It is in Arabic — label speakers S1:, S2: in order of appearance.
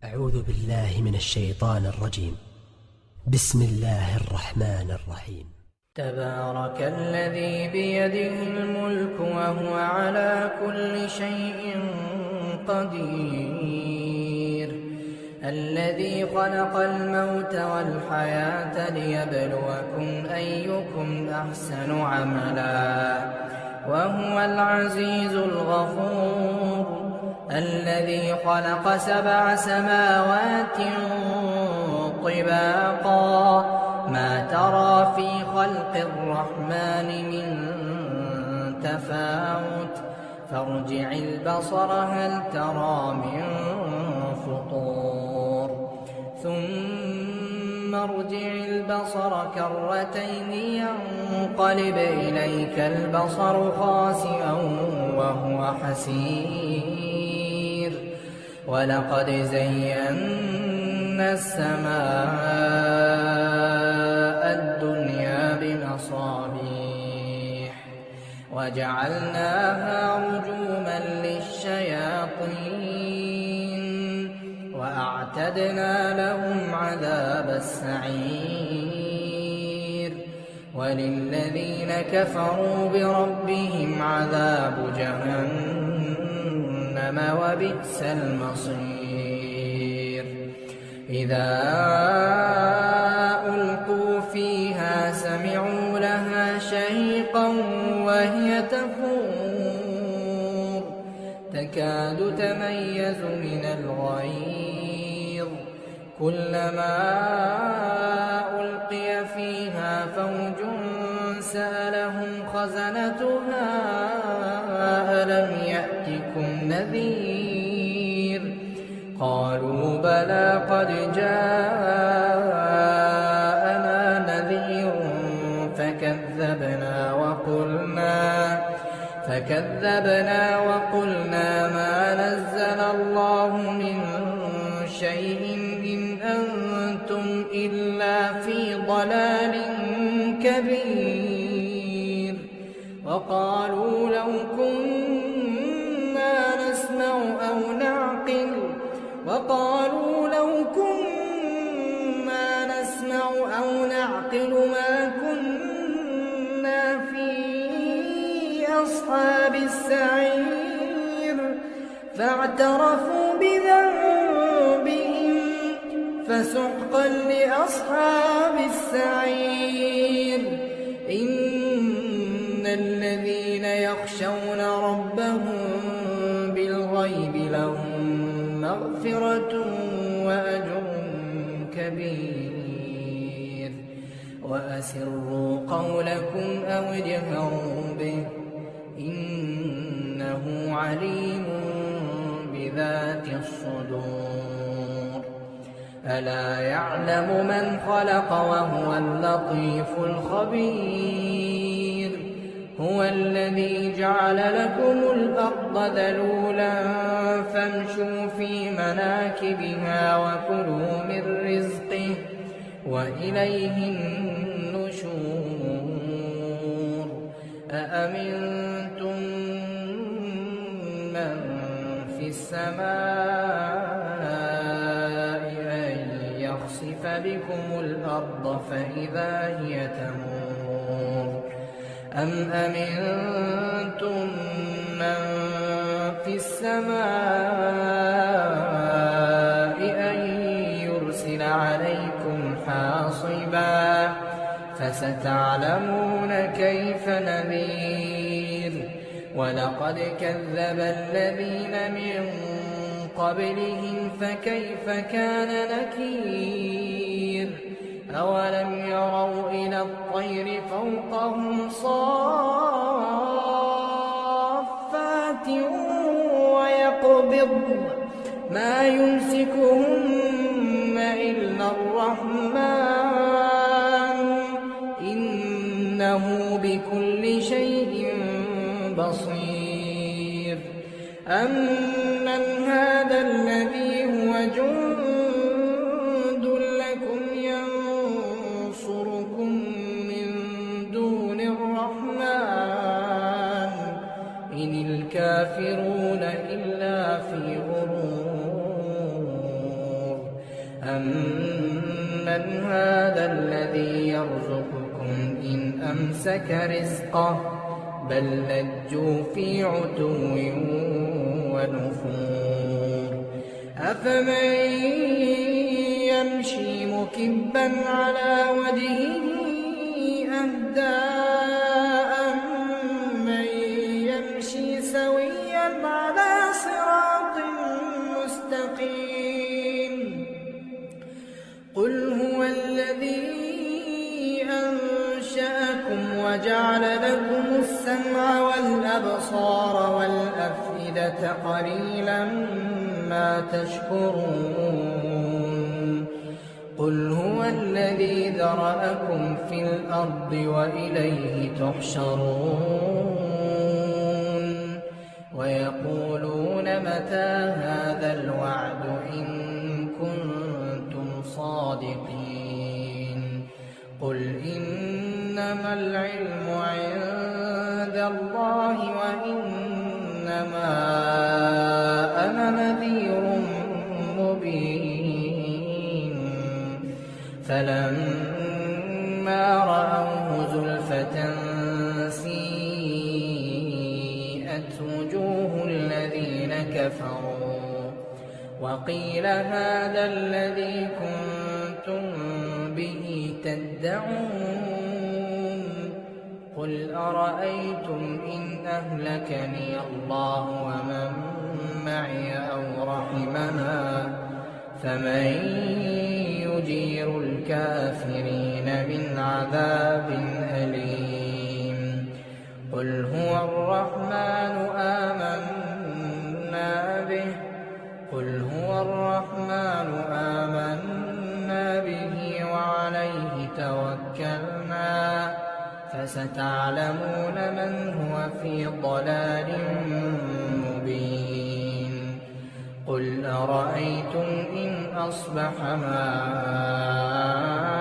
S1: أعوذ بالله من الشيطان الرجيم. بسم الله الرحمن الرحيم.
S2: تبارك الذي بيده الملك وهو على كل شيء قدير، الذي خلق الموت والحياة ليبلوكم أيكم أحسن عملا، وهو العزيز الغفور، الذي خلق 7 سماوات طباقا، ما ترى في خلق الرحمن من تفاوت، فارجع البصر هل ترى من فطور، ثم ارجع البصر كرتين ينقلب إليك البصر خاسئا وهو حسير، ولقد زينا السماء الدنيا بمصابيح وجعلناها رجوما للشياطين، وأعتدنا لهم عذاب السعير، وللذين كفروا بربهم عذاب جهنم وبئس المصير. إذا ألقوا فيها سمعوا لها شهيقا وهي تفور، تكاد تميز من الغيظ، كلما ألقي فيها فوج سألهم خزنتها ألم يأتكم نذير، قالوا بلى قد جاءنا نذير فكذبنا وقلنا ما نزل الله من شيء إن أنتم إلا في ضلال كبير، وقالوا لو كنا نسمع أو نعقل ما كنا في أصحاب السعير، فاعترفوا بذنبهم فسحقا لأصحاب السعير. إن الذين يخشون ربهم بالغيب لهم مغفرة وأجر كبير، وأسروا قولكم أو اجهروا به إنه عليم بذات الصدور. ألا يعلم من خلق وهو اللطيف الخبير، هو الذي جعل لكم الأرض ذلولا فامشوا في مناكبها وكلوا من رزقه وإليه النشور. أأمنتم من في السماء أن يخسف بكم الأرض فإذا هي تمور، أم أمنتم من في السماء أن يرسل عليكم حاصبا، فستعلمون كيف نذير. ولقد كذب الذين من قبلهم فكيف كان نكير. أولم يروا إلى الطير فوقهم صافات ويقبضن ما يمسكهن إلا الرحمن إنه بكل شيء بصير. أمن هذا الذي هو جند لكم ينصركم من دون الرحمن إن الكافرون إلا في غرور. أَمَّنْ هَذَا الَّذِي يَرْزُقُكُمْ إِنْ أَمْسَكَ رِزْقَهُ بَلْ لَجُّوا فِي عُتُوٍّ وَنُفُورٍ أَفَمَن يَمْشِي مُكِبًّا عَلَى وَجْهِهِ أَهْدَىٰ أَمَّن يَمْشِي سَوِيًّا عَلَىٰ صِرَاطٍ مُّسْتَقِيمٍ قُلْ هُوَ الَّذِي أَنشَأَكُمْ وَجَعَلَ لَكُمُ السَّمْعَ وَالْأَبْصَارَ وَالْأَفْئِدَةَ قَلِيلًا مَّا تَشْكُرُونَ قُلْ هُوَ الَّذِي ذَرَأَكُمْ فِي الْأَرْضِ وَإِلَيْهِ تُحْشَرُونَ وَيَقُولُونَ مَتَىٰ هَٰذَا الْوَعْدُ إِن كُنتُمْ صَادِقِينَ قُلْ إِنَّمَا الْعِلْمُ عِندَ اللَّهِ وَإِنَّمَا أَنَا نَذِيرٌ مُّبِينٌ فَلَمَّا رَأَوْهُ زُلْفَةً سِيئَتْ وُجُوهُ الَّذِينَ كَفَرُوا وَقِيلَ هَٰذَا الَّذِي كُنتُم بِهِ تَدَّعُونَ قُلْ أَرَأَيْتُمْ إِنْ أَهْلَكَنِيَ اللَّهُ وَمَن مَّعِيَ أَوْ رَحِمَنَا فَمَن يُجِيرُ الْكَافِرِينَ مِنْ عَذَابٍ أَلِيمٍ قُلْ هُوَ الرَّحْمَٰنُ آمَنَّا بِهِ وَعَلَيْهِ تَوَكَّلْنَا فَسَتَعْلَمُونَ مَنْ هُوَ فِي ضَلَالٍ مُّبِينٍ قُلْ أَرَأَيْتُمْ إِنْ أَصْبَحَ مَاؤُكُمْ